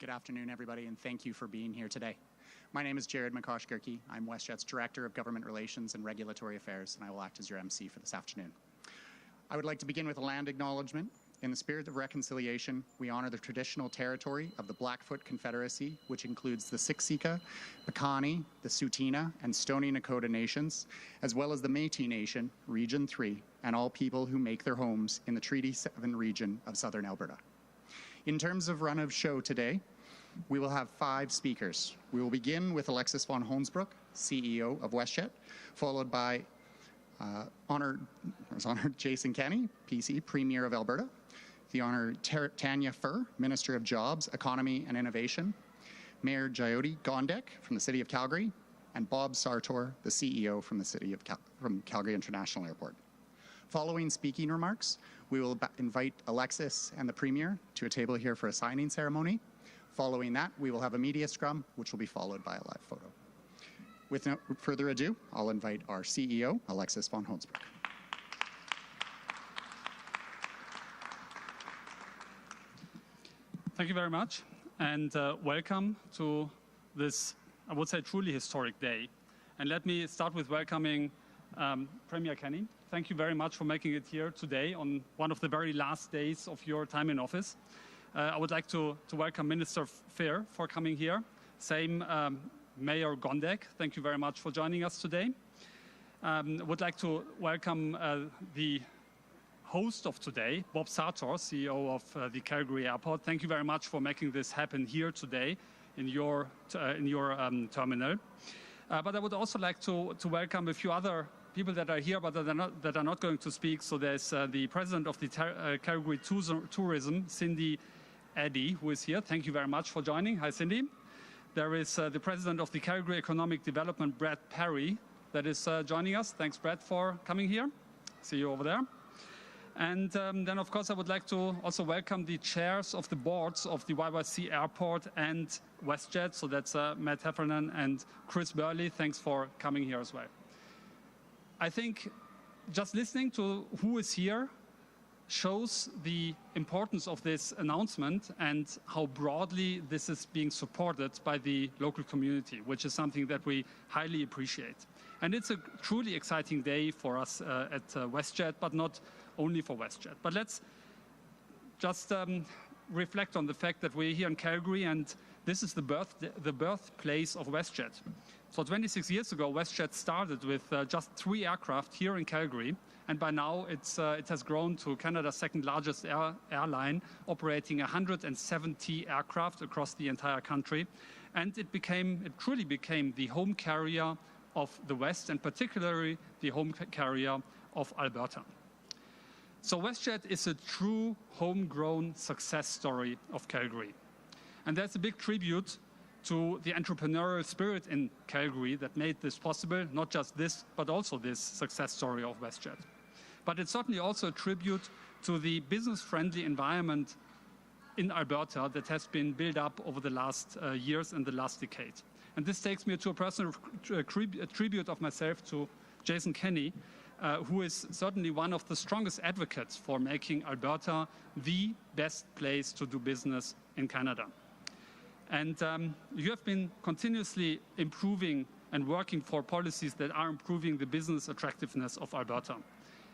Good afternoon, everybody, and thank you for being here today. My name is Jared McCosh-Gerke. I'm WestJet's Director of Government Relations and Regulatory Affairs, and I will act as your MC for this afternoon. I would like to begin with a land acknowledgement. In the spirit of reconciliation, we honor the traditional territory of the Blackfoot Confederacy, which includes the Siksika, Piikani, the Tsuut'ina, and Stoney Nakoda nations, as well as the Métis Nation, Region 3, and all people who make their homes in the Treaty 7 region of southern Alberta. In terms of run of show today, we will have 5 speakers. We will begin with Alexis von Hoensbroek, CEO of WestJet, followed by Honored Jason Kenney, PC, Premier of Alberta, the Honored Tanya Furr, Minister of Jobs, Economy and Innovation, Mayor Jyoti Gondek from the City of Calgary, and Bob Sartor, the CEO from the City of Calgary International Airport. Following speaking remarks, we will invite Alexis and the Premier to a table here for a signing ceremony. Following that, we will have a media scrum, which will be followed by a live photo. With no further ado, I'll invite our CEO, Alexis von Hoensbroek. Thank you very much, and welcome to this, I would say, truly historic day. And let me start with welcoming Premier Kenney. Thank you very much for making it here today on one of the very last days of your time in office. I would like to welcome Minister Furr for coming here. Same Mayor Gondek, thank you very much for joining us today. Would like to welcome the host of today, Bob Sartor, CEO of the Calgary Airport. Thank you very much for making this happen here today in your terminal. But I would also like to welcome a few other people that are here, but that are not going to speak. So there's the president of the Calgary Tourism, Cindy Eddy, who is here. Thank you very much for joining. Hi, Cindy. There is the president of the Calgary Economic Development, Brad Perry, that is joining us. Thanks, Brad, for coming here. See you over there. And then, of course, I would like to also welcome the chairs of the boards of the YYC Airport and WestJet. So that's Matt Heffernan and Chris Burley. Thanks for coming here as well. I think just listening to who is here shows the importance of this announcement and how broadly this is being supported by the local community, which is something that we highly appreciate. And it's a truly exciting day for us at WestJet, but not only for WestJet. But let's just reflect on the fact that we're here in Calgary, and this is the birthplace of WestJet. So 26 years ago, WestJet started with just 3 aircraft here in Calgary, and by now it has grown to Canada's second largest airline, operating 170 aircraft across the entire country. And it truly became the home carrier of the West, and particularly the home carrier of Alberta. So WestJet is a true homegrown success story of Calgary. And that's a big tribute to the entrepreneurial spirit in Calgary that made this possible, not just this, but also this success story of WestJet. But it's certainly also a tribute to the business-friendly environment in Alberta that has been built up over the last years and the last decade. And this takes me to a personal tribute of myself to Jason Kenney, who is certainly one of the strongest advocates for making Alberta the best place to do business in Canada. And you have been continuously improving and working for policies that are improving the business attractiveness of Alberta.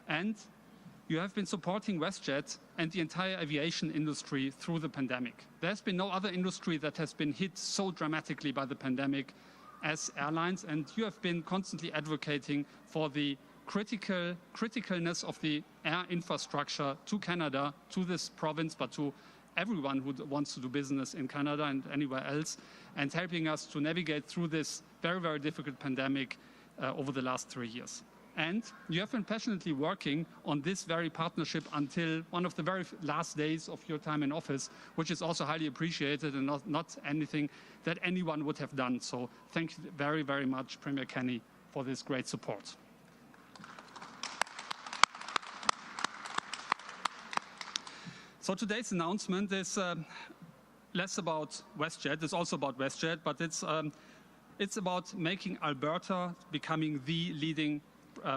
And you have been supporting WestJet and the entire aviation industry through the pandemic. There's been no other industry that has been hit so dramatically by the pandemic as airlines, and you have been constantly advocating for the criticalness of the air infrastructure to Canada, to this province, but to everyone who wants to do business in Canada and anywhere else, and helping us to navigate through this very, very difficult pandemic over the last 3 years. And you have been passionately working on this very partnership until one of the very last days of your time in office, which is also highly appreciated and not anything that anyone would have done. So thank you very, very much, Premier Kenney, for this great support. So today's announcement is less about WestJet. It's also about WestJet, but it's about making Alberta becoming the leading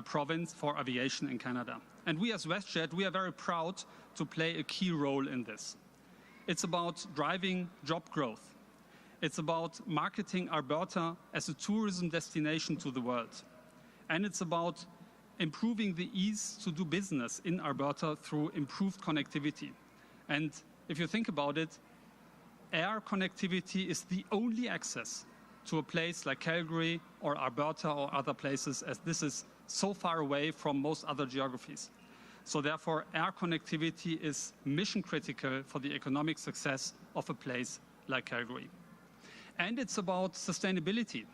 province for aviation in Canada. And we as WestJet, we are very proud to play a key role in this. It's about driving job growth. It's about marketing Alberta as a tourism destination to the world. And it's about improving the ease to do business in Alberta through improved connectivity. And if you think about it, air connectivity is the only access to a place like Calgary or Alberta or other places, as this is so far away from most other geographies. So therefore, air connectivity is mission critical for the economic success of a place like Calgary. And it's about sustainability.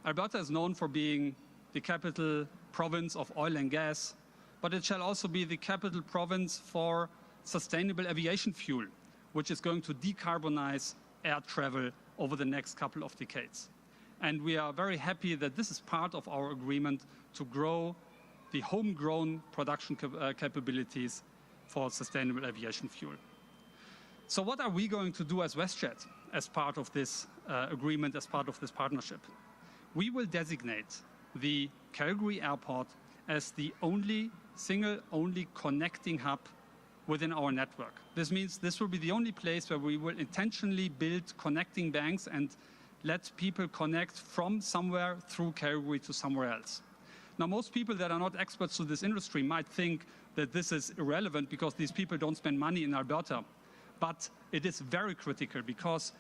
Alberta is known for being the capital province of oil and gas, but it shall also be the capital province for sustainable aviation fuel, which is going to decarbonize air travel over the next couple of decades. And we are very happy that this is part of our agreement to grow the homegrown production capabilities for sustainable aviation fuel. So what are we going to do as WestJet as part of this agreement, as part of this partnership? We will designate the Calgary Airport as the only connecting hub within our network. This means this will be the only place where we will intentionally build connecting banks and let people connect from somewhere through Calgary to somewhere else. Now, most people that are not experts to this industry might think that this is irrelevant because these people don't spend money in Alberta. But it is very critical because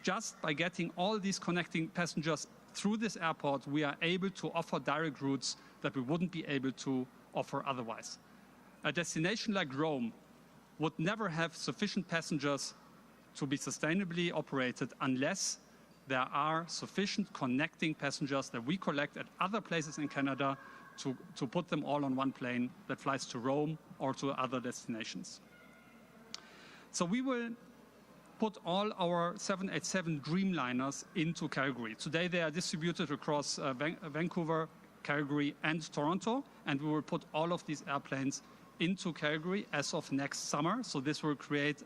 just by getting all these connecting passengers through this airport, we are able to offer direct routes that we wouldn't be able to offer otherwise. A destination like Rome would never have sufficient passengers to be sustainably operated unless there are sufficient connecting passengers that we collect at other places in Canada to put them all on one plane that flies to Rome or to other destinations. So we will put all our 787 Dreamliners into Calgary. Today they are distributed across Vancouver, Calgary and Toronto, and we will put all of these airplanes into Calgary as of next summer. So this will create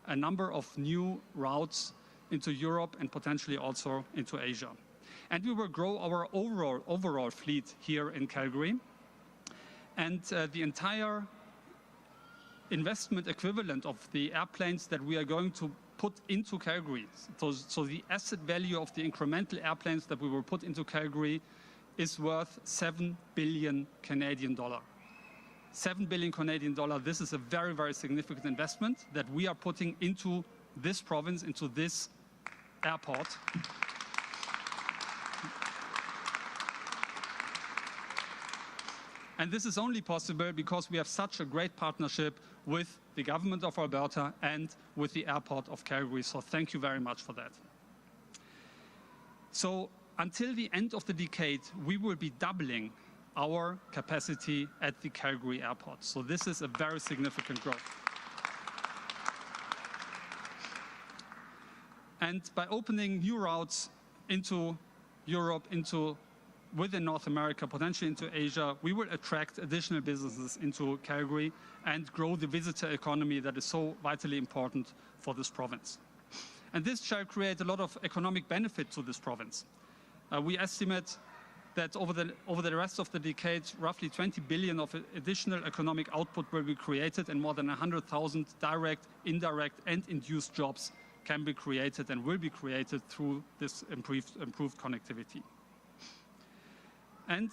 a number of new routes into Europe and potentially also into Asia. And we will grow our overall fleet here in Calgary. And the entire investment equivalent of the airplanes that we are going to put into Calgary, so the asset value of the incremental airplanes that we will put into Calgary is worth 7 billion Canadian dollar. 7 billion Canadian dollar, this is a very, very significant investment that we are putting into this province, into this airport. And this is only possible because we have such a great partnership with the government of Alberta and with the airport of Calgary. So thank you very much for that. So until the end of the decade, we will be doubling our capacity at the Calgary airport. So this is a very significant growth. And by opening new routes into Europe, within North America, potentially into Asia, we will attract additional businesses into Calgary and grow the visitor economy that is so vitally important for this province. And this shall create a lot of economic benefit to this province. We estimate that over the rest of the decade, roughly 20 billion of additional economic output will be created, and more than 100,000 direct, indirect, and induced jobs can be created and will be created through this improved connectivity. And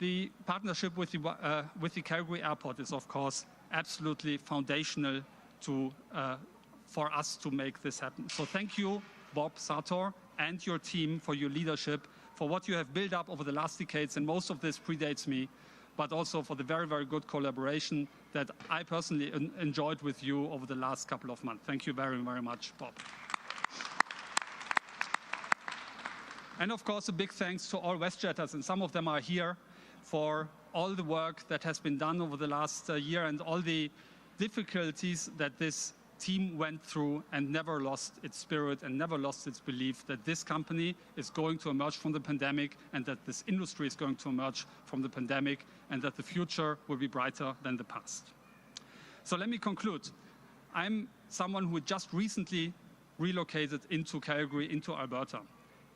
the partnership with the Calgary Airport is, of course, absolutely foundational for us to make this happen. So thank you, Bob Sartor, and your team for your leadership, for what you have built up over the last decades, and most of this predates me, but also for the very, very good collaboration that I personally enjoyed with you over the last couple of months. Thank you very, very much, Bob. And of course, a big thanks to all WestJetters, and some of them are here, for all the work that has been done over the last year and all the difficulties that this team went through and never lost its spirit and never lost its belief that this company is going to emerge from the pandemic and that this industry is going to emerge from the pandemic and that the future will be brighter than the past. So let me conclude. I'm someone who just recently relocated into Calgary, into Alberta.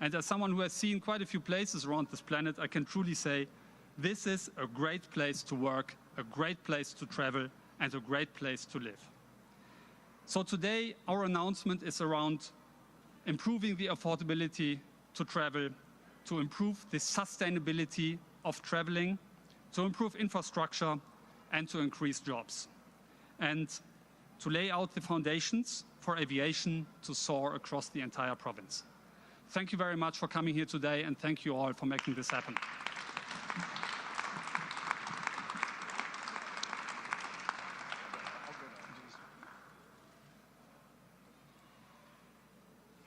And as someone who has seen quite a few places around this planet, I can truly say this is a great place to work, a great place to travel, and a great place to live. So today, our announcement is around improving the affordability to travel, to improve the sustainability of traveling, to improve infrastructure, and to increase jobs, and to lay out the foundations for aviation to soar across the entire province. Thank you very much for coming here today, and thank you all for making this happen.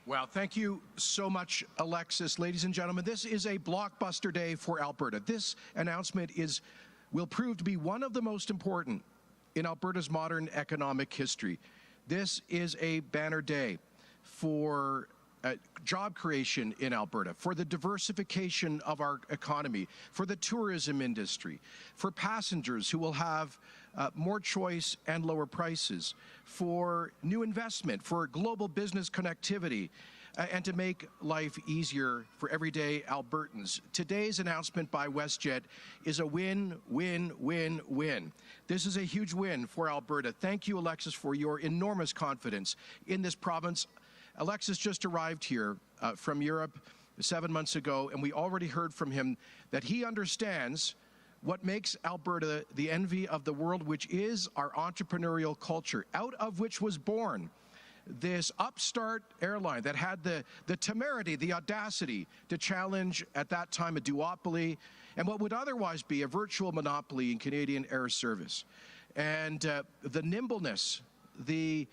Well, thank you so much, Alexis. Ladies and gentlemen, this is a blockbuster day for Alberta. This announcement will prove to be one of the most important in Alberta's modern economic history. This is a banner day for job creation in Alberta, for the diversification of our economy, for the tourism industry, for passengers who will have more choice and lower prices, for new investment, for global business connectivity, and to make life easier for everyday Albertans. Today's announcement by WestJet is a win, win, win, win. This is a huge win for Alberta. Thank you, Alexis, for your enormous confidence in this province. Alexis just arrived here from Europe 7 months ago, and we already heard from him that he understands what makes Alberta the envy of the world, which is our entrepreneurial culture, out of which was born this upstart airline that had the temerity, the audacity to challenge, at that time, a duopoly and what would otherwise be a virtual monopoly in Canadian air service. And the nimbleness, the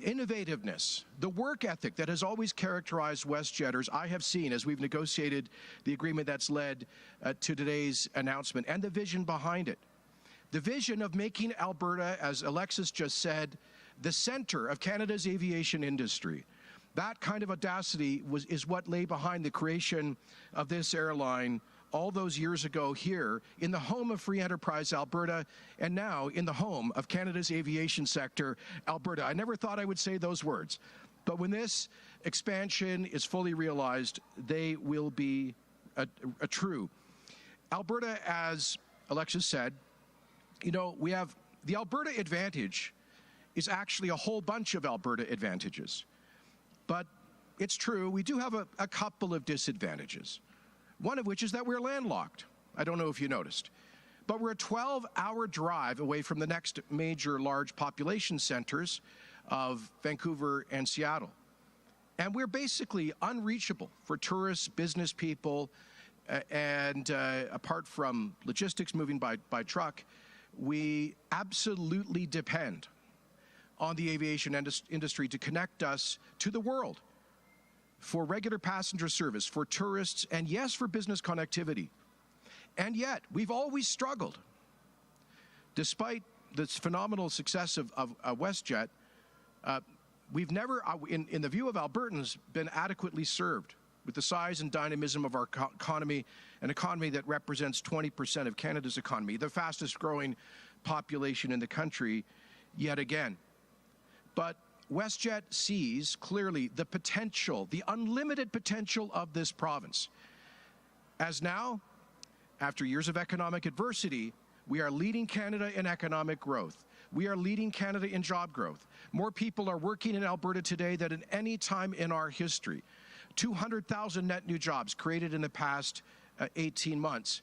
innovativeness, the work ethic that has always characterized WestJetters, I have seen as we've negotiated the agreement that's led to today's announcement, and the vision behind it. The vision of making Alberta, as Alexis just said, the center of Canada's aviation industry. That kind of audacity is what lay behind the creation of this airline all those years ago here in the home of free enterprise, Alberta, and now in the home of Canada's aviation sector, Alberta. I never thought I would say those words, but when this expansion is fully realized, they will be a true. Alberta, as Alexis said, you know, we have the Alberta advantage is actually a whole bunch of Alberta advantages. But it's true, we do have a couple of disadvantages. One of which is that we're landlocked. I don't know if you noticed. But we're a 12-hour drive away from the next major large population centers of Vancouver and Seattle. And we're basically unreachable for tourists, business people, and apart from logistics moving by truck, we absolutely depend on the aviation industry to connect us to the world for regular passenger service, for tourists, and yes, for business connectivity. And yet, we've always struggled. Despite this phenomenal success of WestJet, we've never, in the view of Albertans, been adequately served with the size and dynamism of our economy, an economy that represents 20% of Canada's economy, the fastest growing population in the country yet again. But WestJet sees clearly the potential, the unlimited potential of this province. As now, after years of economic adversity, we are leading Canada in economic growth. We are leading Canada in job growth. More people are working in Alberta today than at any time in our history. 200,000 net new jobs created in the past 18 months.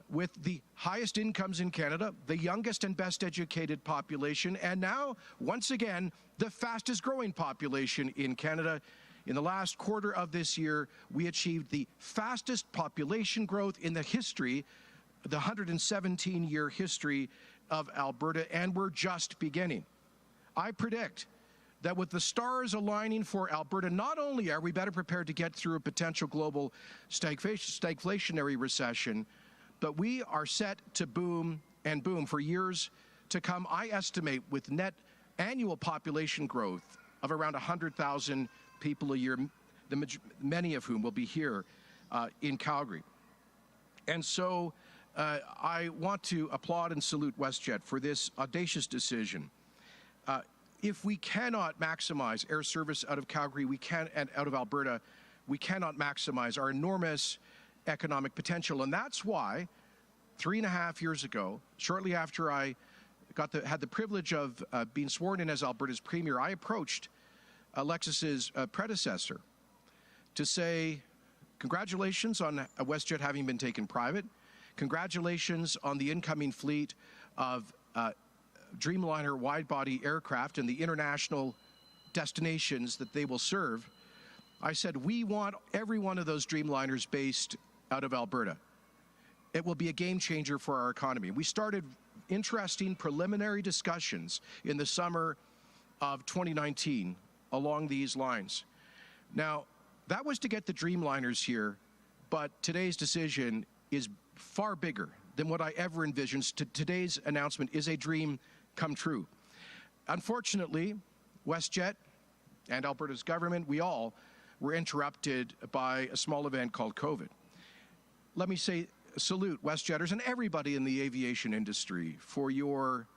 With the highest incomes in Canada, the youngest and best educated population, and now, once again, the fastest growing population in Canada. In the last quarter of this year, we achieved the fastest population growth in the history, the 117-year history of Alberta, and we're just beginning. I predict that with the stars aligning for Alberta, not only are we better prepared to get through a potential global stagflationary recession, but we are set to boom and boom for years to come. I estimate with net annual population growth of around 100,000 people a year, many of whom will be here in Calgary. And so I want to applaud and salute WestJet for this audacious decision. If we cannot maximize air service out of Calgary, and out of Alberta, we cannot maximize our enormous economic potential. And that's why 3.5 years ago, shortly after I had the privilege of being sworn in as Alberta's Premier, I approached Alexis's predecessor to say, congratulations on WestJet having been taken private. Congratulations on the incoming fleet of Dreamliner wide-body aircraft and the international destinations that they will serve. I said, we want every one of those Dreamliners based out of Alberta. It will be a game changer for our economy. We started interesting preliminary discussions in the summer of 2019 along these lines. Now, that was to get the Dreamliners here, but today's decision is far bigger than what I ever envisioned. Today's announcement is a dream come true. Unfortunately, WestJet and Alberta's government, we all were interrupted by a small event called COVID. Let me say, salute WestJetters and everybody in the aviation industry for your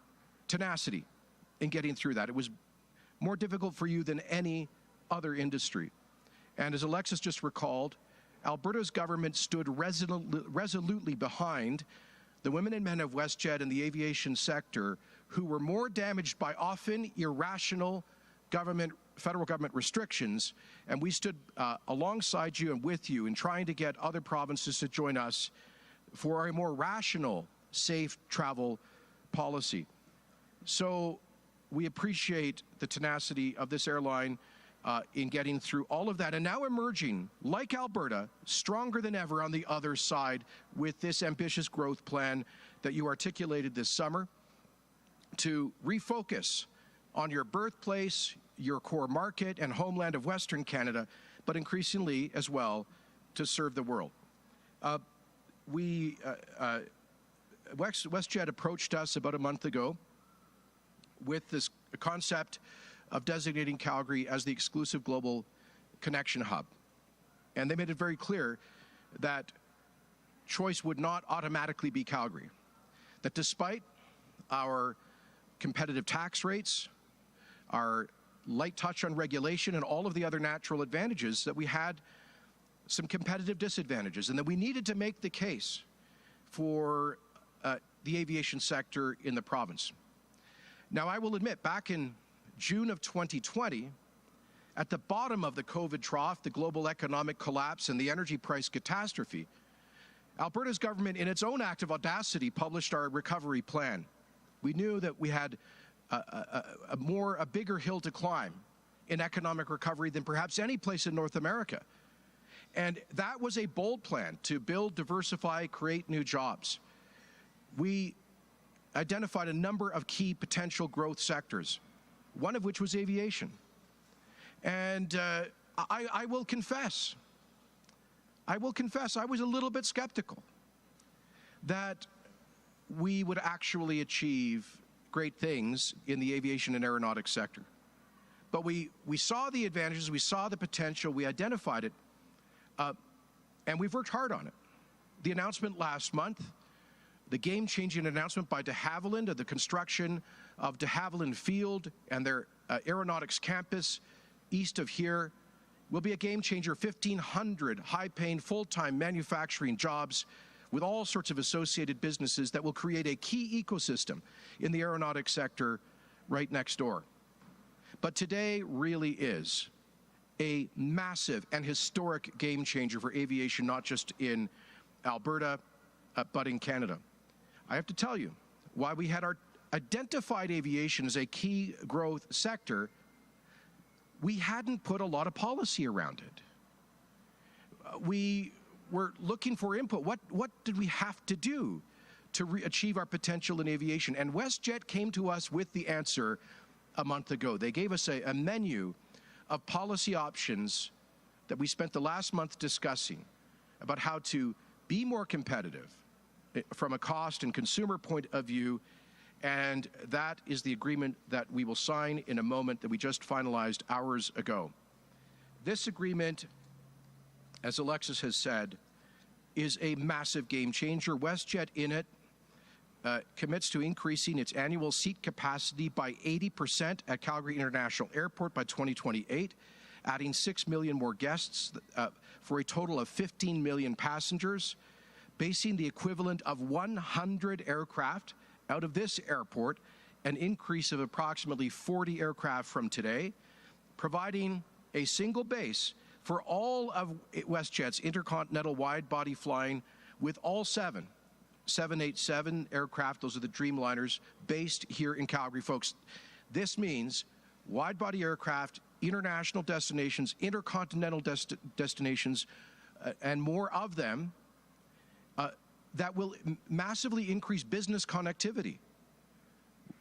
tenacity in getting through that. It was more difficult for you than any other industry. And as Alexis just recalled, Alberta's government stood resolutely behind the women and men of WestJet and the aviation sector who were more damaged by often irrational federal government restrictions, and we stood alongside you and with you in trying to get other provinces to join us for a more rational, safe travel policy. So we appreciate the tenacity of this airline in getting through all of that, and now emerging, like Alberta, stronger than ever on the other side with this ambitious growth plan that you articulated this summer to refocus on your birthplace, your core market and homeland of Western Canada, but increasingly as well to serve the world. WestJet approached us about a month ago with this concept of designating Calgary as the exclusive global connection hub. And they made it very clear that choice would not automatically be Calgary. That despite our competitive tax rates, our light touch on regulation, and all of the other natural advantages, that we had some competitive disadvantages, and that we needed to make the case for the aviation sector in the province. Now, I will admit, back in June of 2020, at the bottom of the COVID trough, the global economic collapse and the energy price catastrophe, Alberta's government, in its own act of audacity, published our recovery plan. We knew that we had a bigger hill to climb in economic recovery than perhaps any place in North America. And that was a bold plan to build, diversify, create new jobs. We identified a number of key potential growth sectors, one of which was aviation. And I will confess, I was a little bit skeptical that we would actually achieve great things in the aviation and aeronautics sector. But we saw the advantages, we saw the potential, we identified it, and we've worked hard on it. The announcement last month, the game-changing announcement by de Havilland of the construction of de Havilland Field and their aeronautics campus east of here, will be a game-changer. 1,500 high-paying, full-time manufacturing jobs with all sorts of associated businesses that will create a key ecosystem in the aeronautics sector right next door. But today really is a massive and historic game changer for aviation, not just in Alberta, but in Canada. I have to tell you, while we had identified aviation as a key growth sector, we hadn't put a lot of policy around it. We were looking for input. What did we have to do to achieve our potential in aviation? And WestJet came to us with the answer a month ago. They gave us a menu of policy options that we spent the last month discussing about how to be more competitive from a cost and consumer point of view, and that is the agreement that we will sign in a moment that we just finalized hours ago. This agreement, as Alexis has said, is a massive game changer. WestJet in it commits to increasing its annual seat capacity by 80% at Calgary International Airport by 2028, adding 6 million more guests for a total of 15 million passengers, basing the equivalent of 100 aircraft out of this airport an increase of approximately 40 aircraft from today, providing a single base for all of WestJet's intercontinental wide-body flying with all 787 aircraft, those are the Dreamliners, based here in Calgary. Folks, this means wide-body aircraft, international destinations, intercontinental destinations, and more of them that will massively increase business connectivity.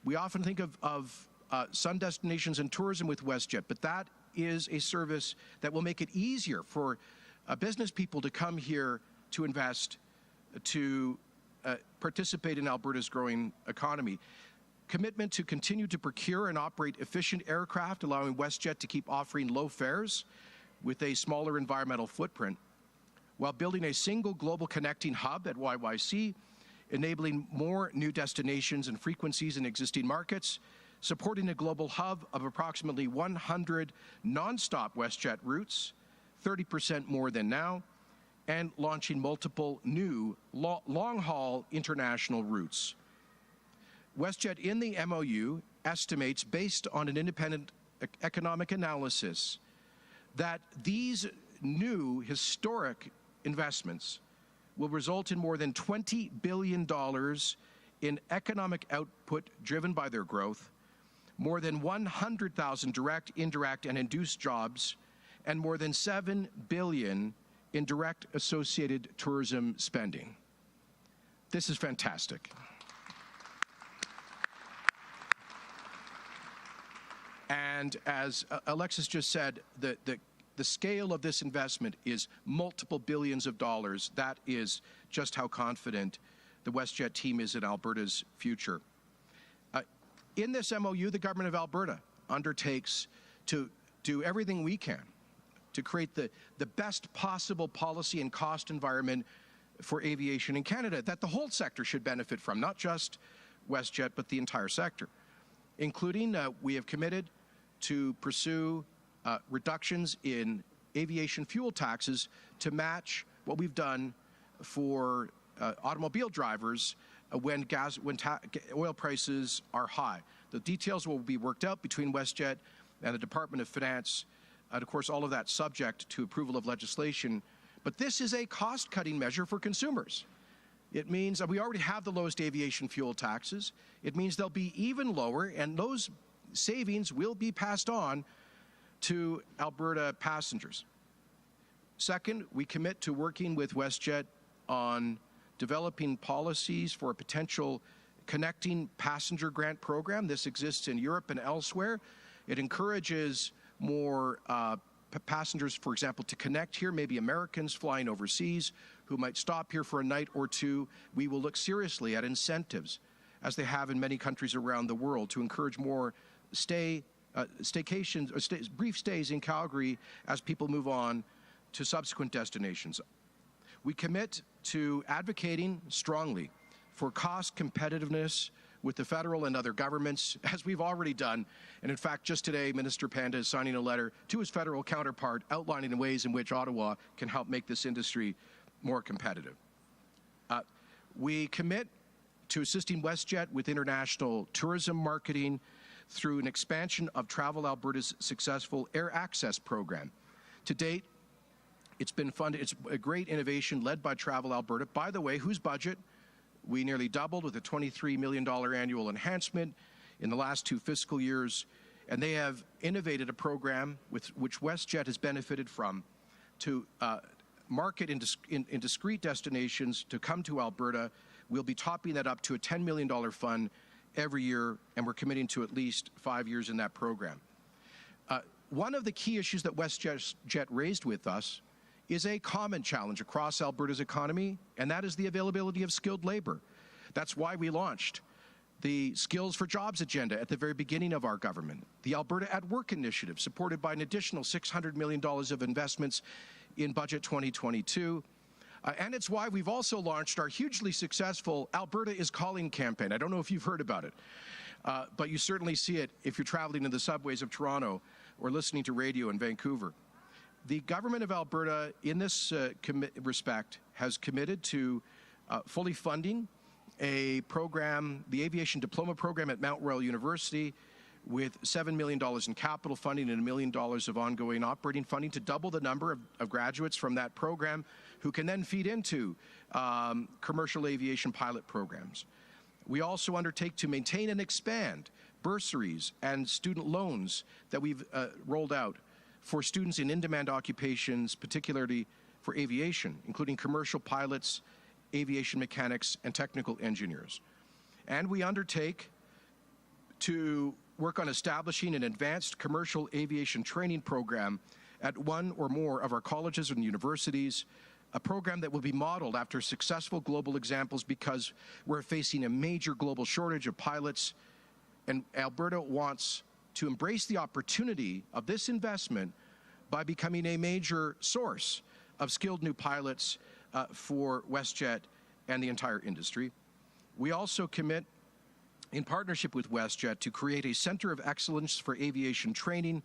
We often think of sun destinations and tourism with WestJet, but that is a service that will make it easier for business people to come here to invest, to participate in Alberta's growing economy. Commitment to continue to procure and operate efficient aircraft, allowing WestJet to keep offering low fares with a smaller environmental footprint, while building a single global connecting hub at YYC, enabling more new destinations and frequencies in existing markets, supporting a global hub of approximately 100 non-stop WestJet routes, 30% more than now, and launching multiple new long-haul international routes. WestJet in the MOU estimates, based on an independent economic analysis, that these new historic investments will result in more than $20 billion in economic output driven by their growth, more than 100,000 direct, indirect, and induced jobs, and more than $7 billion in direct associated tourism spending. This is fantastic. And as Alexis just said, the scale of this investment is multiple billions of dollars. That is just how confident the WestJet team is in Alberta's future. In this MOU, the Government of Alberta undertakes to do everything we can to create the best possible policy and cost environment for aviation in Canada that the whole sector should benefit from, not just WestJet, but the entire sector. Including, we have committed to pursue reductions in aviation fuel taxes to match what we've done for automobile drivers when oil prices are high. The details will be worked out between WestJet and the Department of Finance, and of course all of that subject to approval of legislation. But this is a cost-cutting measure for consumers. It means that we already have the lowest aviation fuel taxes. It means they'll be even lower, and those savings will be passed on to Alberta passengers. Second, we commit to working with WestJet on developing policies for a potential connecting passenger grant program. This exists in Europe and elsewhere. It encourages more passengers, for example, to connect here, maybe Americans flying overseas who might stop here for a night or two. We will look seriously at incentives, as they have in many countries around the world, to encourage more staycations or brief stays in Calgary as people move on to subsequent destinations. We commit to advocating strongly for cost competitiveness with the federal and other governments, as we've already done. And in fact, just today, Minister Panda is signing a letter to his federal counterpart outlining the ways in which Ottawa can help make this industry more competitive. We commit to assisting WestJet with international tourism marketing through an expansion of Travel Alberta's successful Air Access program. To date, it's been funded. It's a great innovation led by Travel Alberta, by the way, whose budget we nearly doubled with a $23 million annual enhancement in the last 2 fiscal years. And they have innovated a program with which WestJet has benefited from to market in discrete destinations to come to Alberta. We'll be topping that up to a $10 million fund every year, and we're committing to at least 5 years in that program. One of the key issues that WestJet raised with us is a common challenge across Alberta's economy, and that is the availability of skilled labor. That's why we launched the Skills for Jobs agenda at the very beginning of our government, the Alberta at Work initiative, supported by an additional $600 million of investments in Budget 2022. And it's why we've also launched our hugely successful Alberta is Calling campaign. I don't know if you've heard about it, but you certainly see it if you're traveling in the subways of Toronto or listening to radio in Vancouver. The Government of Alberta, in this respect, has committed to fully funding a program, the Aviation Diploma Program at Mount Royal University, with $7 million in capital funding and $1 million of ongoing operating funding to double the number of graduates from that program who can then feed into commercial aviation pilot programs. We also undertake to maintain and expand bursaries and student loans that we've rolled out for students in in-demand occupations, particularly for aviation, including commercial pilots, aviation mechanics, and technical engineers. And we undertake to work on establishing an advanced commercial aviation training program at one or more of our colleges and universities, a program that will be modeled after successful global examples because we're facing a major global shortage of pilots, and Alberta wants to embrace the opportunity of this investment by becoming a major source of skilled new pilots for WestJet and the entire industry. We also commit, in partnership with WestJet, to create a Center of Excellence for Aviation Training,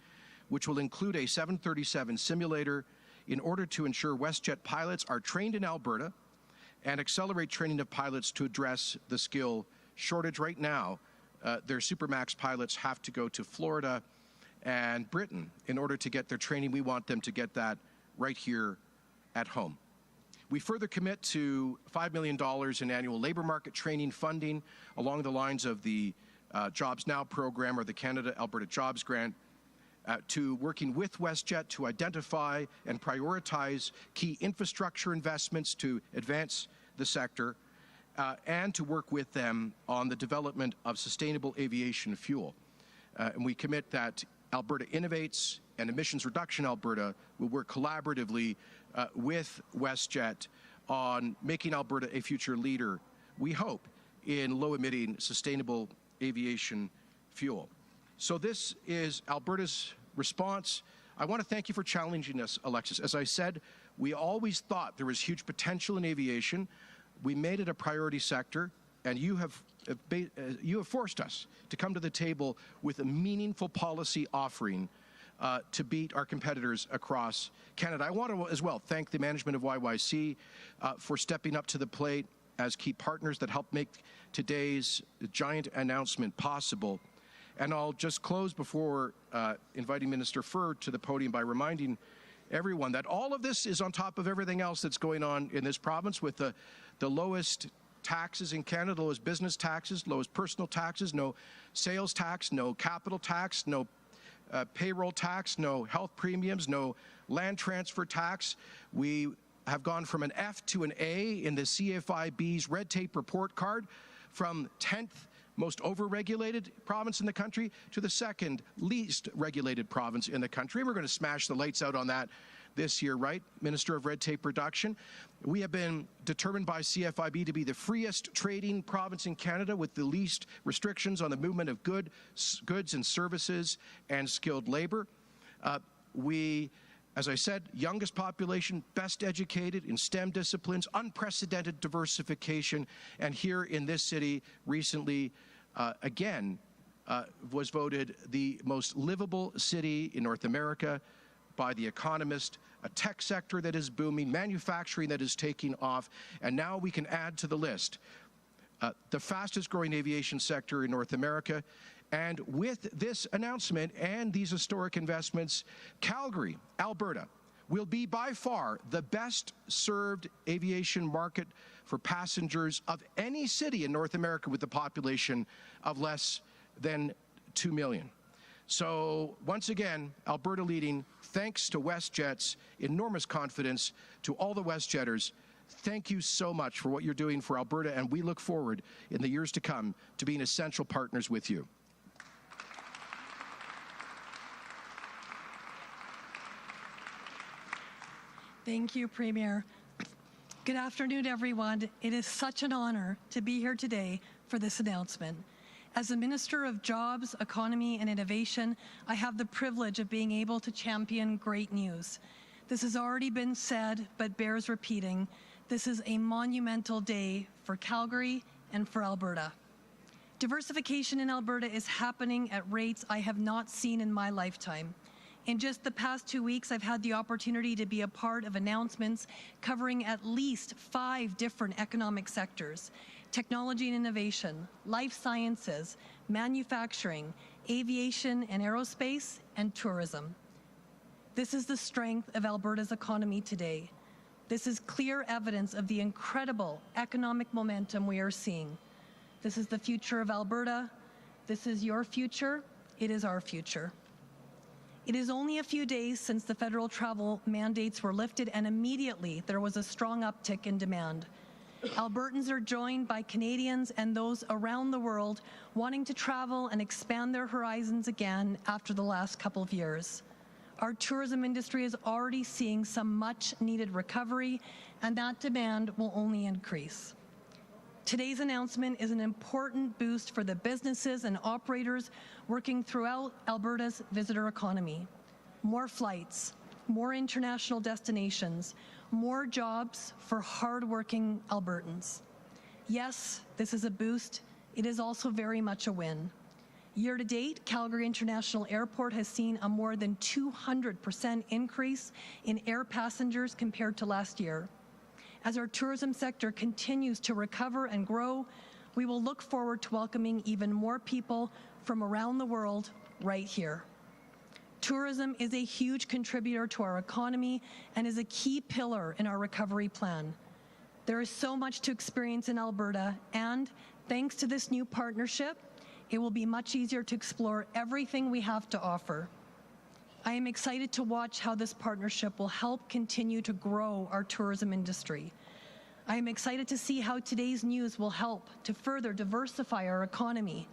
which will include a 737 simulator in order to ensure WestJet pilots are trained in Alberta and accelerate training of pilots to address the skill shortage. Right now, their Supermax pilots have to go to Florida and Britain in order to get their training. We want them to get that right here at home. We further commit to $5 million in annual labor market training funding along the lines of the Jobs Now program or the Canada-Alberta Jobs Grant, to working with WestJet to identify and prioritize key infrastructure investments to advance the sector, and to work with them on the development of sustainable aviation fuel. And we commit that Alberta Innovates and Emissions Reduction Alberta will work collaboratively with WestJet on making Alberta a future leader, we hope, in low-emitting sustainable aviation fuel. So this is Alberta's response. I want to thank you for challenging us, Alexis. As I said, we always thought there was huge potential in aviation. We made it a priority sector, and you have forced us to come to the table with a meaningful policy offering to beat our competitors across Canada. I want to as well thank the management of YYC for stepping up to the plate as key partners that helped make today's giant announcement possible. And I'll just close before inviting Minister Furr to the podium by reminding everyone that all of this is on top of everything else that's going on in this province, with the lowest taxes in Canada, lowest business taxes, lowest personal taxes, no sales tax, no capital tax, no payroll tax, no health premiums, no land transfer tax. We have gone from an F to an A in the CFIB's red tape report card, from 10th most overregulated province in the country to the second least regulated province in the country. We're going to smash the lights out on that this year, right, Minister of Red Tape Reduction? We have been determined by CFIB to be the freest trading province in Canada with the least restrictions on the movement of goods and services and skilled labor. We, as I said, youngest population, best educated in STEM disciplines, unprecedented diversification, and here in this city recently, again, was voted the most livable city in North America by The Economist, a tech sector that is booming, manufacturing that is taking off, and now we can add to the list the fastest growing aviation sector in North America. And with this announcement and these historic investments, Calgary, Alberta, will be by far the best served aviation market for passengers of any city in North America with a population of less than 2 million. So once again, Alberta leading, thanks to WestJet's enormous confidence. To all the WestJetters, thank you so much for what you're doing for Alberta, and we look forward in the years to come to being essential partners with you. Thank you, Premier. Good afternoon, everyone. It is such an honor to be here today for this announcement. As the Minister of Jobs, Economy and Innovation, I have the privilege of being able to champion great news. This has already been said, but bears repeating. This is a monumental day for Calgary and for Alberta. Diversification in Alberta is happening at rates I have not seen in my lifetime. In just the past 2 weeks, I've had the opportunity to be a part of announcements covering at least 5 different economic sectors: technology and innovation, life sciences, manufacturing, aviation and aerospace, and tourism. This is the strength of Alberta's economy today. This is clear evidence of the incredible economic momentum we are seeing. This is the future of Alberta. This is your future. It is our future. It is only a few days since the federal travel mandates were lifted, and immediately there was a strong uptick in demand. Albertans are joined by Canadians and those around the world wanting to travel and expand their horizons again after the last couple of years. Our tourism industry is already seeing some much-needed recovery, and that demand will only increase. Today's announcement is an important boost for the businesses and operators working throughout Alberta's visitor economy. More flights, more international destinations, more jobs for hard-working Albertans. Yes, this is a boost. It is also very much a win. Year to date, Calgary International Airport has seen a more than 200% increase in air passengers compared to last year. As our tourism sector continues to recover and grow, we will look forward to welcoming even more people from around the world right here. Tourism is a huge contributor to our economy and is a key pillar in our recovery plan. There is so much to experience in Alberta, and thanks to this new partnership, it will be much easier to explore everything we have to offer. I am excited to watch how this partnership will help continue to grow our tourism industry. I am excited to see how today's news will help to further diversify our economy.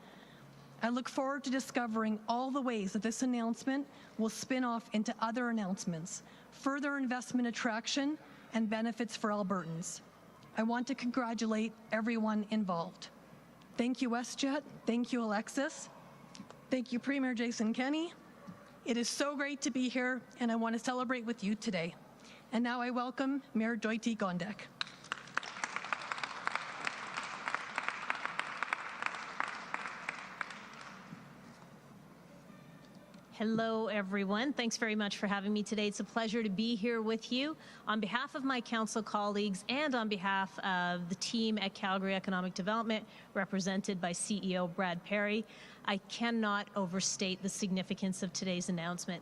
I look forward to discovering all the ways that this announcement will spin off into other announcements, further investment attraction, and benefits for Albertans. I want to congratulate everyone involved. Thank you, WestJet. Thank you, Alexis. Thank you, Premier Jason Kenney. It is so great to be here, and I want to celebrate with you today. And now I welcome Mayor Jyoti Gondek. Hello, everyone. Thanks very much for having me today. It's a pleasure to be here with you. On behalf of my council colleagues and on behalf of the team at Calgary Economic Development, represented by CEO Brad Perry, I cannot overstate the significance of today's announcement.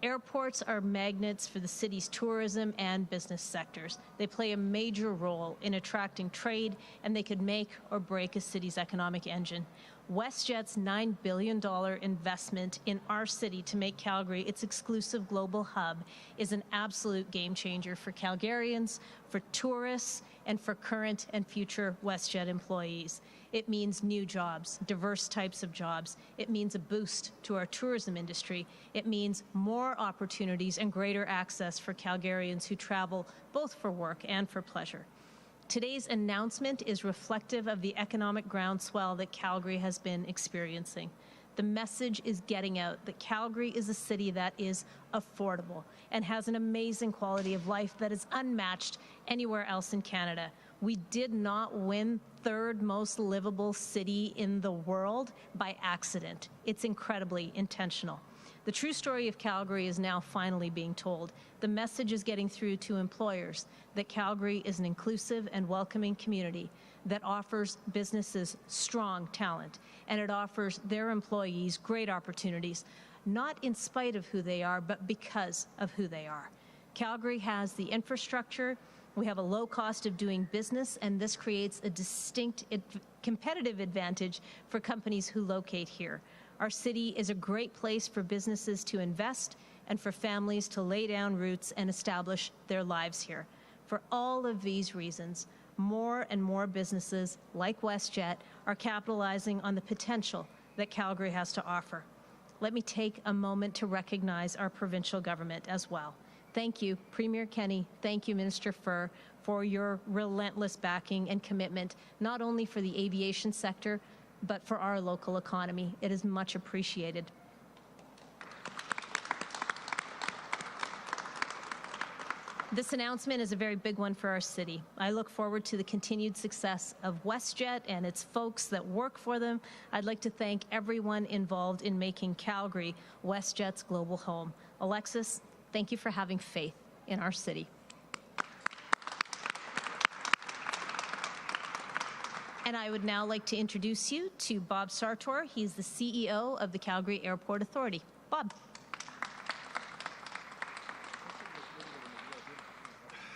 Airports are magnets for the city's tourism and business sectors. They play a major role in attracting trade, and they could make or break a city's economic engine. WestJet's $9 billion investment in our city to make Calgary its exclusive global hub is an absolute game changer for Calgarians, for tourists, and for current and future WestJet employees. It means new jobs, diverse types of jobs. It means a boost to our tourism industry. It means more opportunities and greater access for Calgarians who travel both for work and for pleasure. Today's announcement is reflective of the economic groundswell that Calgary has been experiencing. The message is getting out that Calgary is a city that is affordable and has an amazing quality of life that is unmatched anywhere else in Canada. We did not win third most livable city in the world by accident. It's incredibly intentional. The true story of Calgary is now finally being told. The message is getting through to employers that Calgary is an inclusive and welcoming community that offers businesses strong talent, and it offers their employees great opportunities, not in spite of who they are, but because of who they are. Calgary has the infrastructure, we have a low cost of doing business, and this creates a distinct competitive advantage for companies who locate here. Our city is a great place for businesses to invest and for families to lay down roots and establish their lives here. For all of these reasons, more and more businesses like WestJet are capitalizing on the potential that Calgary has to offer. Let me take a moment to recognize our provincial government as well. Thank you, Premier Kenney. Thank you, Minister Furr, for your relentless backing and commitment, not only for the aviation sector, but for our local economy. It is much appreciated. This announcement is a very big one for our city. I look forward to the continued success of WestJet and its folks that work for them. I'd like to thank everyone involved in making Calgary WestJet's global home. Alexis, thank you for having faith in our city. And I would now like to introduce you to Bob Sartor. He's the CEO of the Calgary Airport Authority. Bob.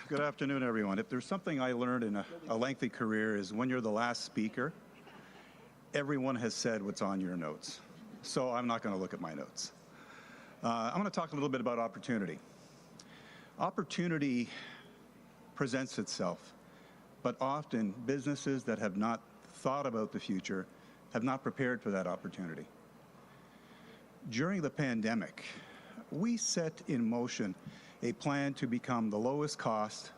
Good afternoon, everyone. If there's something I learned in a lengthy career is when you're the last speaker, everyone has said what's on your notes. So I'm not going to look at my notes. I'm going to talk a little bit about opportunity. Opportunity presents itself, but often businesses that have not thought about the future have not prepared for that opportunity. During the pandemic, we set in motion a plan to become the lowest cost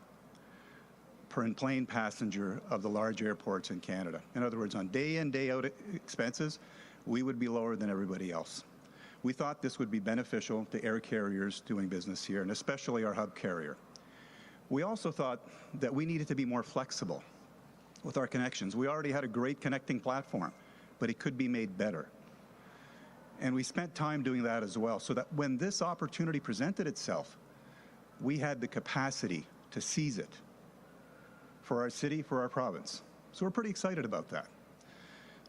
per plane passenger of the large airports in Canada. In other words, on day in, day out expenses, we would be lower than everybody else. We thought this would be beneficial to air carriers doing business here, and especially our hub carrier. We also thought that we needed to be more flexible with our connections. We already had a great connecting platform, but it could be made better. And we spent time doing that as well, so that when this opportunity presented itself, we had the capacity to seize it for our city, for our province. So we're pretty excited about that.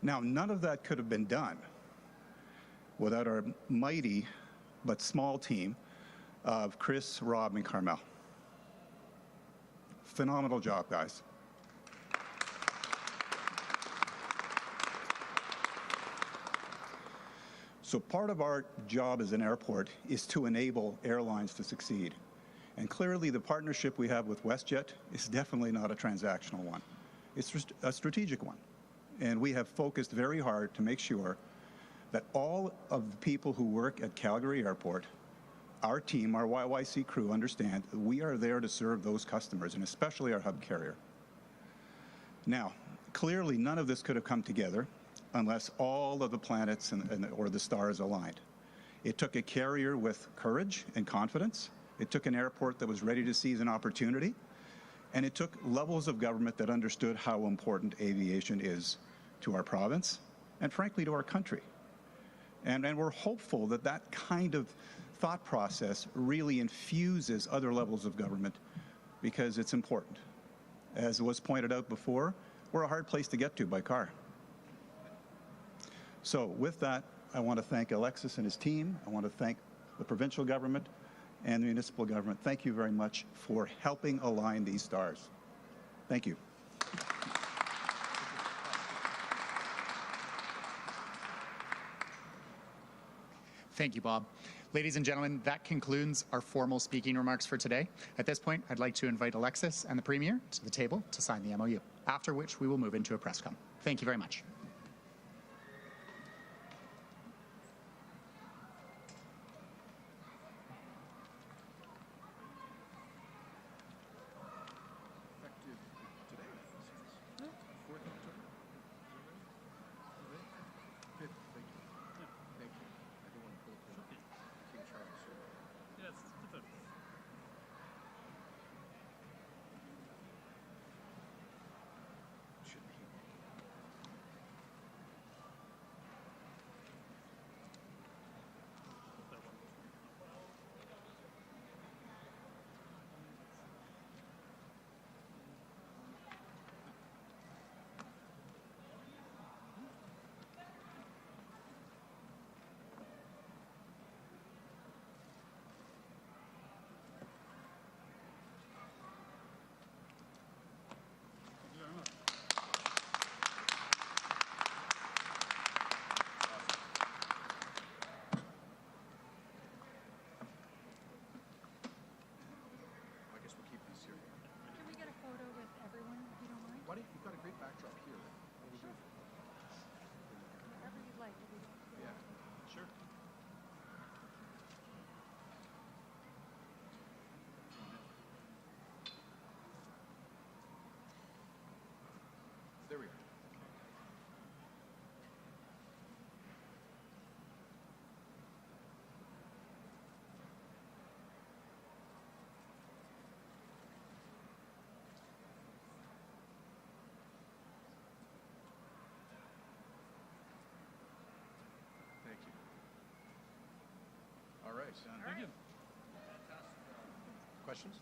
Now, none of that could have been done without our mighty but small team of Chris, Rob, and Carmel. Phenomenal job, guys. So part of our job as an airport is to enable airlines to succeed. And clearly the partnership we have with WestJet is definitely not a transactional one. It's a strategic one. And we have focused very hard to make sure that all of the people who work at Calgary Airport, our team, our YYC crew, understand that we are there to serve those customers, and especially our hub carrier. Now, clearly none of this could have come together unless all of the planets or the stars aligned. It took a carrier with courage and confidence. It took an airport that was ready to seize an opportunity. And it took levels of government that understood how important aviation is to our province and, frankly, to our country. And we're hopeful that that kind of thought process really infuses other levels of government because it's important. As was pointed out before, we're a hard place to get to by car. So with that, I want to thank Alexis and his team. I want to thank the provincial government and the municipal government. Thank you very much for helping align these stars. Thank you. Thank you, Bob. Ladies and gentlemen, that concludes our formal speaking remarks for today. At this point, I'd like to invite Alexis and the Premier to the table to sign the MOU, after which we will move into a press com. Thank you very much. You've got a great backdrop here. Sure. Whatever you'd like. Yeah, sure. There we go. All right. Thank you. questions?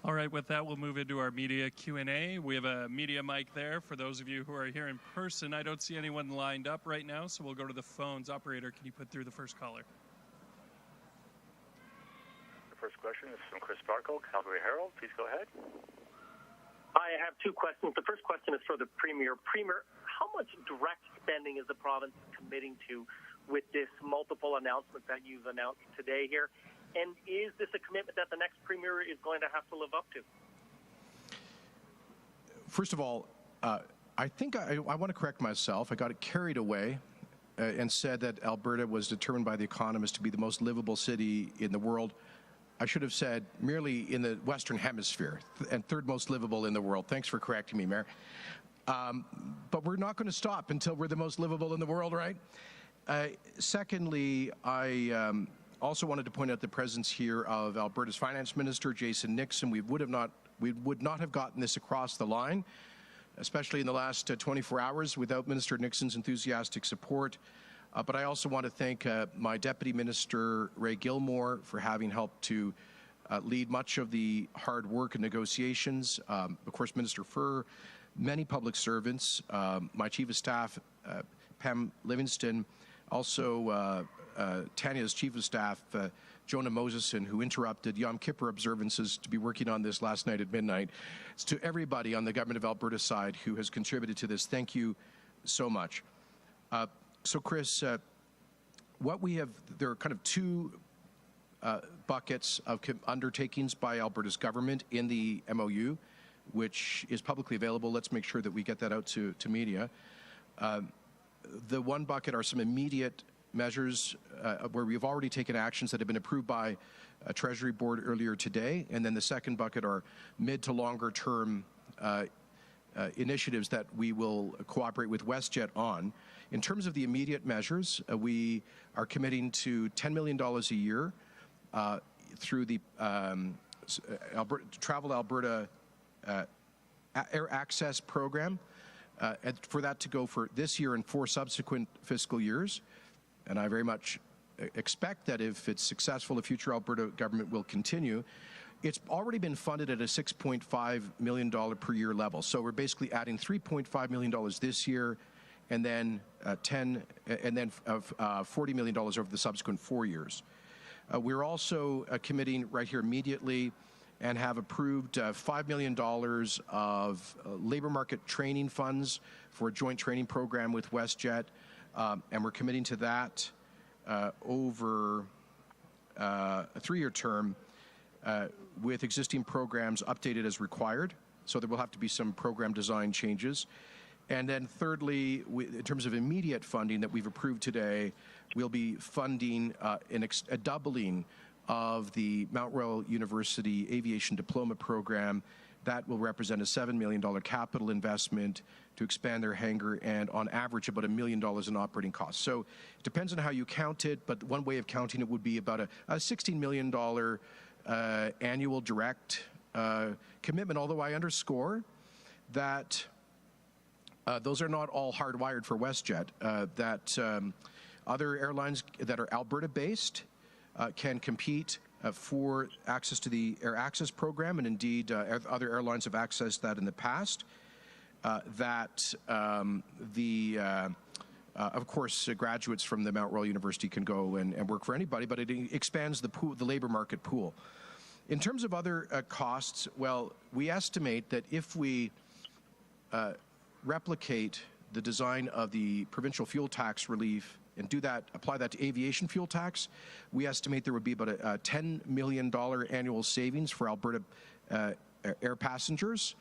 All right, with that, we'll move into our media Q&A. We have a media mic there. For those of you who are here in person, I don't see anyone lined up right now, so we'll go to the phones. Operator, can you put through the first caller? The first question is from Chris Sparkle, Calgary Herald. Please go ahead. Hi, I have two questions. The first question is for the Premier. Premier, how much direct spending is the province committing to with this multiple announcement that you've announced today here? And is this a commitment that the next Premier is going to have to live up to? First of all, I think I want to correct myself. I got it carried away and said that Alberta was determined by The Economist to be the most livable city in the world. I should have said merely in the Western Hemisphere and third most livable in the world. Thanks for correcting me, Mayor. But we're not going to stop until we're the most livable in the world, right? Secondly, I also wanted to point out the presence here of Alberta's Finance Minister, Jason Nixon. We would not have gotten this across the line, especially in the last 24 hours, without Minister Nixon's enthusiastic support. But I also want to thank my Deputy Minister, Ray Gilmore, for having helped to lead much of the hard work and negotiations. Of course, Minister Furr, many public servants, my Chief of Staff, Pam Livingston, also Tanya's Chief of Staff, Jonah Moseson, who interrupted Yom Kippur observances to be working on this last night at midnight. It's to everybody on the Government of Alberta side who has contributed to this. Thank you so much. So, Chris, what we have, there are kind of two buckets of undertakings by Alberta's government in the MOU, which is publicly available. Let's make sure that we get that out to media. The one bucket are some immediate measures where we've already taken actions that have been approved by a Treasury Board earlier today, and then the second bucket are mid to longer term initiatives that we will cooperate with WestJet on. In terms of the immediate measures, we are committing to $10 million a year through the Travel Alberta Air Access Program, and for that to go for this year and 4 subsequent fiscal years. And I very much expect that if it's successful, the future Alberta government will continue. It's already been funded at a $6.5 million per year level. So we're basically adding $3.5 million this year, and then $40 million over the subsequent 4 years. We're also committing right here immediately and have approved $5 million of labor market training funds for a joint training program with WestJet. And we're committing to that over a 3-year term with existing programs updated as required. So there will have to be some program design changes. And then thirdly, in terms of immediate funding that we've approved today, we'll be funding a doubling of the Mount Royal University Aviation Diploma Program. That will represent a $7 million capital investment to expand their hangar and on average about $1 million in operating costs. So it depends on how you count it, but one way of counting it would be about a $16 million annual direct commitment, although I underscore that those are not all hardwired for WestJet, that other airlines that are Alberta-based can compete for access to the Air Access Program, and indeed other airlines have accessed that in the past. Of course, graduates from the Mount Royal University can go and work for anybody, but it expands the labor market pool. In terms of other costs, well, we estimate that if we replicate the design of the provincial fuel tax relief and apply that to aviation fuel tax, we estimate there would be about a $10 million annual savings for Alberta air passengers.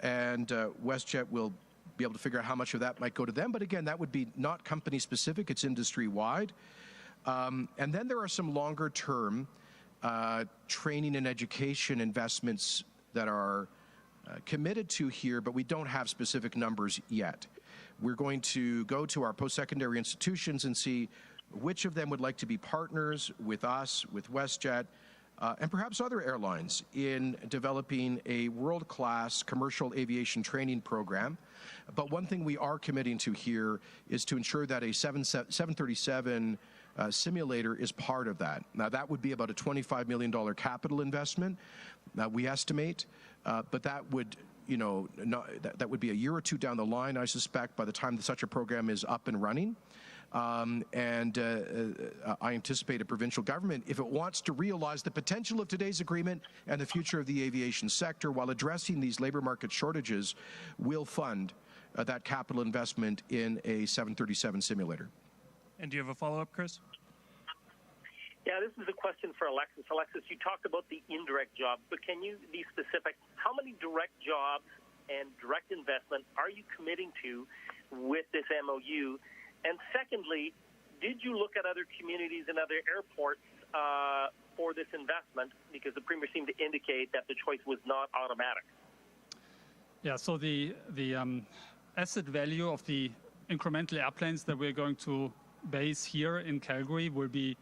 And WestJet will be able to figure out how much of that might go to them. But again, that would be not company specific, it's industry wide. And then there are some longer term training and education investments that are committed to here, but we don't have specific numbers yet. We're going to go to our post-secondary institutions and see which of them would like to be partners with us, with WestJet, and perhaps other airlines in developing a world-class commercial aviation training program. But one thing we are committing to here is to ensure that a 737 simulator is part of that. Now, that would be about a $25 million capital investment, we estimate, but that would, that would be a year or two down the line, I suspect, by the time such a program is up and running. I anticipate a provincial government, if it wants to realize the potential of today's agreement and the future of the aviation sector while addressing these labor market shortages, will fund that capital investment in a 737 simulator. And do you have a follow-up, Chris? Yeah, this is a question for Alexis. Alexis, you talked about the indirect jobs, but can you be specific? How many direct jobs and direct investment are you committing to with this MOU? And secondly, did you look at other communities and other airports for this investment? Because the Premier seemed to indicate that the choice was not automatic. Yeah, so the asset value of the incremental airplanes that we're going to base here in Calgary will be,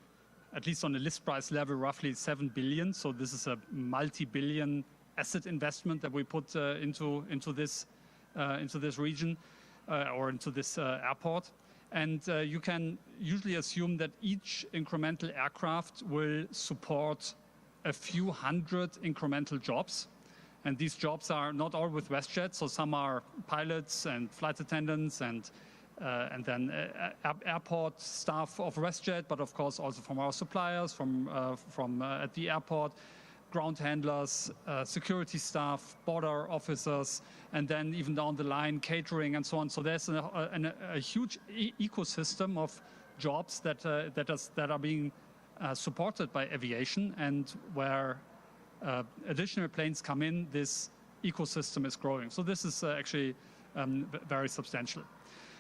at least on the list price level, roughly $7 billion. So this is a multi-billion asset investment that we put into this region or into this airport. And you can usually assume that each incremental aircraft will support a few hundred incremental jobs. And these jobs are not all with WestJet, so some are pilots and flight attendants and then airport staff of WestJet, but of course also from our suppliers, from at the airport, ground handlers, security staff, border officers, and then even down the line, catering and so on. So there's a huge ecosystem of jobs that are being supported by aviation, and where additional planes come in, this ecosystem is growing. So this is actually very substantial.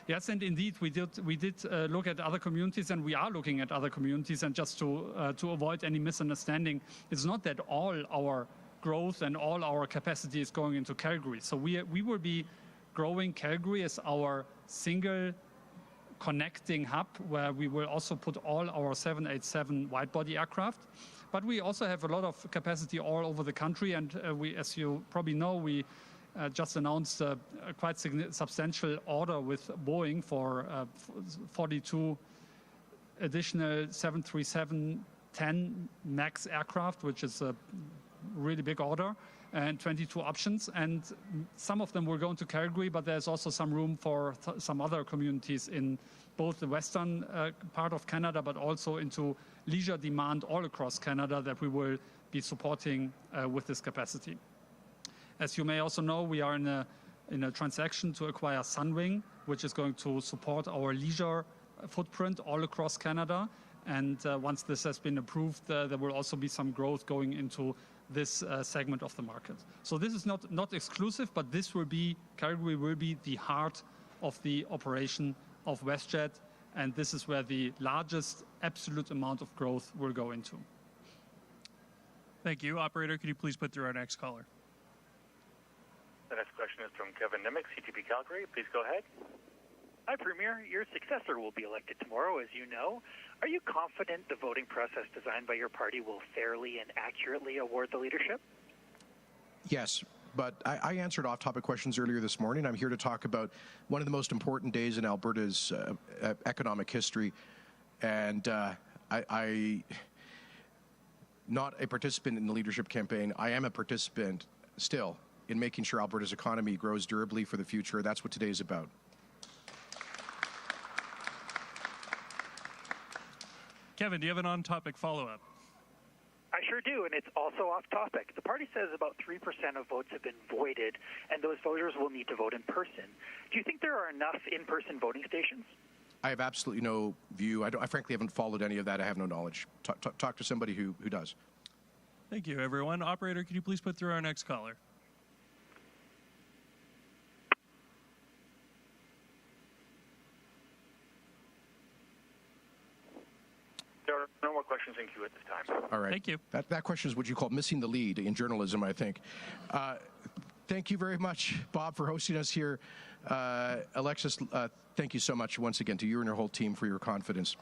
Yes, and indeed, we did look at other communities, and we are looking at other communities. And just to avoid any misunderstanding, it's not that all our growth and all our capacity is going into Calgary. So we will be growing Calgary as our single connecting hub, where we will also put all our 787 wide-body aircraft. But we also have a lot of capacity all over the country, and we, as you probably know, we just announced a quite substantial order with Boeing for 42 additional 737-10 MAX aircraft, which is a really big order, and 22 options. And some of them will go into Calgary, but there's also some room for some other communities in both the western part of Canada, but also into leisure demand all across Canada that we will be supporting with this capacity. As you may also know, we are in a transaction to acquire Sunwing, which is going to support our leisure footprint all across Canada. And once this has been approved, there will also be some growth going into this segment of the market. So this is not exclusive, but Calgary will be the heart of the operation of WestJet, and this is where the largest absolute amount of growth will go into. Thank you. Operator, could you please put through our next caller? The next question is from Kevin Nimick, CTV Calgary. Please go ahead. Hi, Premier. Your successor will be elected tomorrow, as you know. Are you confident the voting process designed by your party will fairly and accurately award the leadership? Yes, but I answered off-topic questions earlier this morning. I'm here to talk about one of the most important days in Alberta's economic history, and I not a participant in the leadership campaign. I am a participant still in making sure Alberta's economy grows durably for the future. That's what today is about. Kevin, do you have an on-topic follow-up? I sure do, and it's also off-topic. The party says about 3% of votes have been voided, and those voters will need to vote in person. Do you think there are enough in-person voting stations? I have absolutely no view. I frankly haven't followed any of that. I have no knowledge. Talk to somebody who does. Thank you, everyone. Operator, could you please put through our next caller? There are no more questions in queue at this time. All right. Thank you. That question is what you call missing the lead in journalism, I think. Thank you very much, Bob, for hosting us here. Alexis, thank you so much once again to you and your whole team for your confidence.